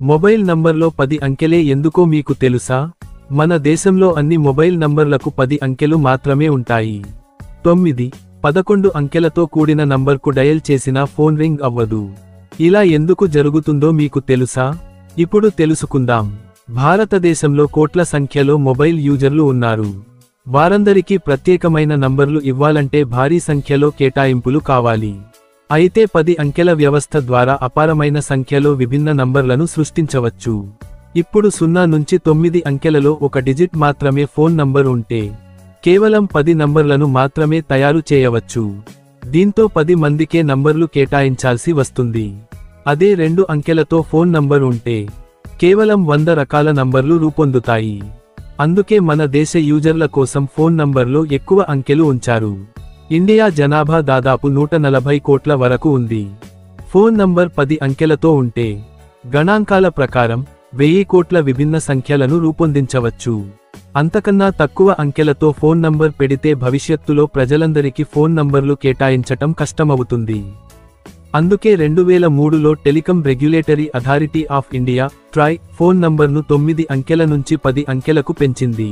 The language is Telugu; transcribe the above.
మొబైల్ నంబర్లో 10 అంకెలే ఎందుకో మీకు తెలుసా? మన దేశంలో అన్ని మొబైల్ నంబర్లకు 10 అంకెలు మాత్రమే ఉంటాయి. 9, 11 అంకెలతో కూడిన నంబర్కు డయల్ చేసినా ఫోన్ రింగ్ అవ్వదు. ఇలా ఎందుకు జరుగుతుందో మీకు తెలుసా? ఇప్పుడు తెలుసుకుందాం. భారతదేశంలో కోట్ల సంఖ్యలో మొబైల్ యూజర్లు ఉన్నారు. వారందరికీ ప్రత్యేకమైన నంబర్లు ఇవ్వాలంటే భారీ సంఖ్యలో కేటాయింపులు కావాలి. అయితే 10 అంకెల వ్యవస్థ ద్వారా అపారమైన సంఖ్యలో విభిన్న నంబర్లను సృష్టించవచ్చు. ఇప్పుడు 0 నుంచి 9 అంకెలలో ఒక డిజిట్ మాత్రమే ఫోన్ నంబర్ ఉంటే కేవలం 10 నంబర్లను మాత్రమే తయారు చేయవచ్చు. దీంతో 10 మందికే నంబర్లు కేటాయించాల్సి వస్తుంది. అదే 2 అంకెలతో ఫోన్ నంబర్ ఉంటే కేవలం 100 రకాల నంబర్లు రూపొందుతాయి. అందుకే మన దేశ యూజర్ల కోసం ఫోన్ నంబర్లో ఎక్కువ అంకెలు ఉంచారు. ఇండియా జనాభా దాదాపు 140 కోట్ల వరకు ఉంది. ఫోన్ నంబర్ 10 అంకెలతో ఉంటే గణాంకాల ప్రకారం 1000 కోట్ల విభిన్న సంఖ్యలను రూపొందించవచ్చు. అంతకన్నా తక్కువ అంకెలతో ఫోన్ నంబర్ పెడితే భవిష్యత్తులో ప్రజలందరికీ ఫోన్ నంబర్లు కేటాయించటం కష్టమవుతుంది. అందుకే 2003లో telecom regulatory authority of India TRAI phone నంబర్ను 9 అంకెల నుంచి 10 అంకెలకు పెంచింది.